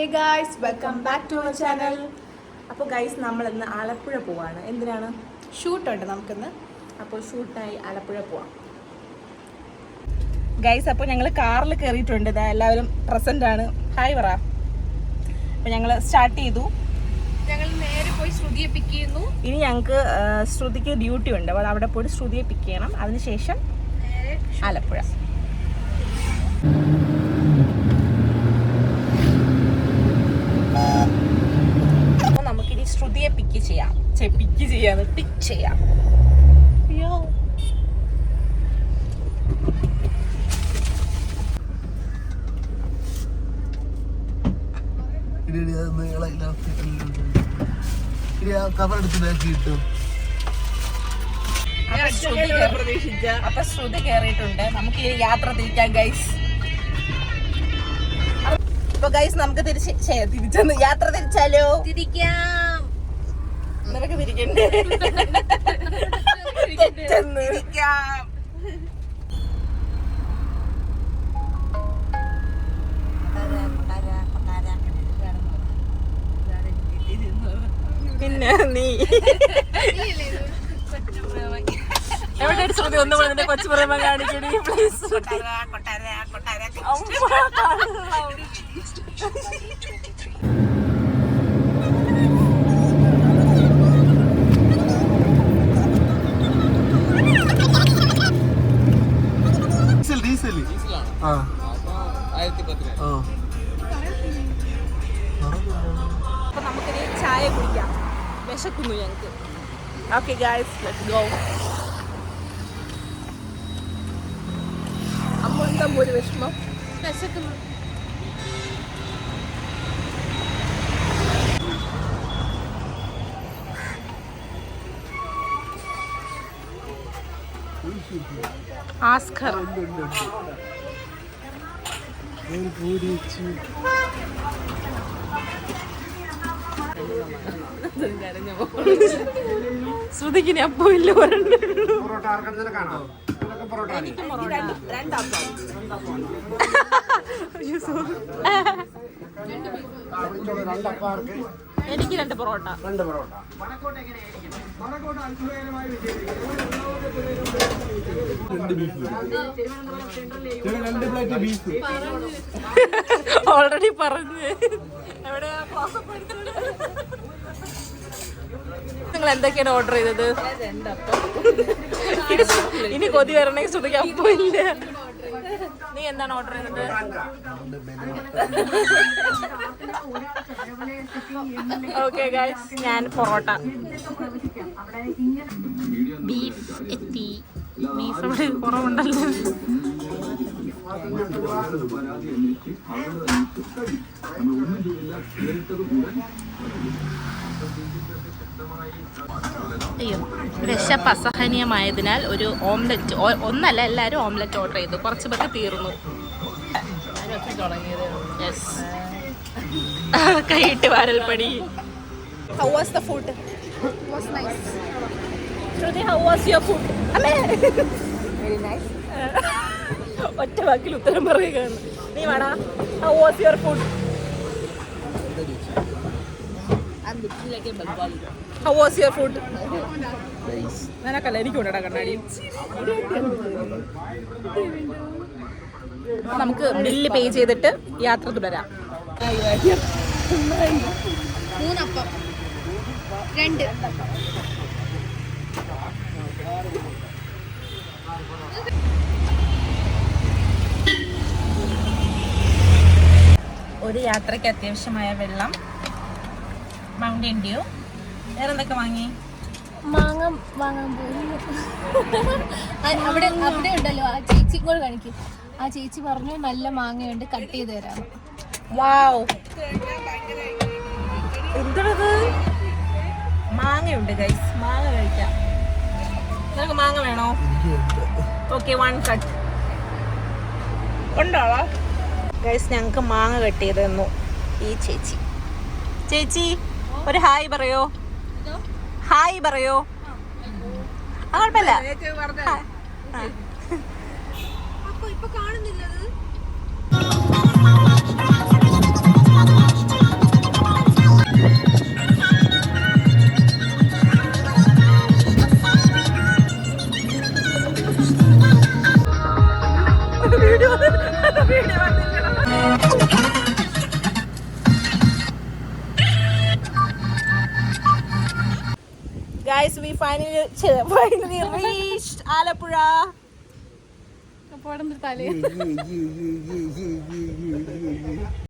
Hey guys, welcome back to our channel. അപ്പോൾ guys നമ്മൾ ഇന്ന് ആലപ്പുഴ പോവാണ്. എന്തിനാണ്? ഷൂട്ടുണ്ട് നമുക്കിന്ന്. അപ്പോൾ ഷൂട്ടായി ആലപ്പുഴ പോവാം. ഗൈസ് അപ്പോൾ ഞങ്ങൾ കാറിൽ കയറിയിട്ടുണ്ട്. എല്ലാവരും പ്രസന്റ് ആണ്. ഹായ് പറ. അപ്പോൾ ഞങ്ങൾ സ്റ്റാർട്ട് ചെയ്തു. ഞങ്ങൾ നേരെ പോയി ശ്രുതിയെ പിക്ക് ചെയ്യുന്നു. ഇനി ഞങ്ങൾക്ക് ശ്രുതിക്ക് ഡ്യൂട്ടി ഉണ്ട്. അപ്പോൾ അവിടെ പോയി ശ്രുതിയെ പിക്ക് ചെയ്യണം. അതിനുശേഷം ആലപ്പുഴ. നമുക്കിനി ശ്രുതിയെ പിക്ക് ചെയ്യാം. പിക്ക് ചെയ്യാം. അയ്യോ അപ്പൊ ശ്രുതി കേറിയിട്ടുണ്ട്. നമുക്ക് ഈ യാത്ര തിരിക്കാം ഗൈസ്. അപ്പൊ ഗൈസ് നമുക്ക് തിരിച്ചെന്ന് യാത്ര തിരിച്ചാലോ? തിരിക്കാം. നിനക്ക് തിരിക്കണ്ടേ? തിരിക്കാം. പിന്നെ നീ എവിടെ ശ്രുതി ഒന്ന് പറഞ്ഞ കൊച്ചു പറയുമ്പോ കാണിക്കണി പ്ലീസ്. അപ്പൊ നമുക്കിനി ചായ കുടിക്കാം. വിശക്കുന്നു ഞങ്ങൾക്ക്. Okay guys, let's go. അമ്മ എന്താ ഒരു വിഷമം? വിശക്കുന്നു. ആസ്കർ ശ്രുതിക്കിനി അപ്പോ ഇല്ല എനിക്ക് 2 പൊറോട്ട. ഓൾറെഡി പറഞ്ഞു. നിങ്ങൾ എന്തൊക്കെയാണ് ഓർഡർ ചെയ്തത്? ഇനി കൊതി വരണമെങ്കിൽ ശ്രുതിക്ക് അപ്പോ ഇല്ല. നീ എന്താണ് ഓർഡർ ചെയ്തത്? ഓക്കെ ഗൈസ്, ഞാൻ പൊറോട്ട. ബീഫ് എത്തി. ബീഫ് ഇവിടെ കുറവുണ്ടല്ലോ. അയ്യോ, വിശപ്പ് അസഹനീയമായതിനാൽ ഒരു ഓംലെറ്റ്, ഒന്നല്ല എല്ലാവരും ഓംലെറ്റ് ഓർഡർ ചെയ്തു. കുറച്ച് പേർക്ക് തീർന്നു. കൈയിട്ട് വാരൽപ്പടി. How was the food? It was nice. Shruti, how was your food? Very nice. ഒറ്റ വാക്കിൽ ഉത്തരം പറയുകയാണ്. നീ വേണ. How was your food? How was your food? നിനക്കല്ല, എനിക്കുണ്ടടാ കണ്ണാടി. നമുക്ക് ബില്ല് പേ ചെയ്തിട്ട് യാത്ര തുടരാം. 3 അപ്പം 2. ഒരു യാത്രയ്ക്ക് അത്യാവശ്യമായ വെള്ളം, മൗണ്ടൻ ഡ്യൂ. വേറെ എന്തൊക്കെ വാങ്ങി? വാങ്ങാൻ പോയി. അവിടെ ഉണ്ടല്ലോ ആ ചേച്ചി കൂടെ കാണിക്കും. ആ ചേച്ചി പറഞ്ഞു നല്ല മാങ്ങയുണ്ട്, കട്ട് ചെയ്ത് തരാം. വാവ്, എന്തത്? മാങ്ങയുണ്ട് ഗൈസ്, മാങ്ങ കഴിക്കാം. നിനക്ക് മാങ്ങ വേണോ? ഓക്കെ, 1 കട്ട് ഉണ്ടോ ഗൈസ്? ഞങ്ങൾക്ക് മാങ്ങ കട്ട് ചെയ്ത് തന്നു ഈ ചേച്ചി. ചേച്ചി ഒരു ഹായ് പറയോ? ഹായ് പറയോ? കുഴപ്പമില്ല. ഇപ്പൊ കാണുന്നില്ല. Guys, we finally reached Alappuzha. തലേ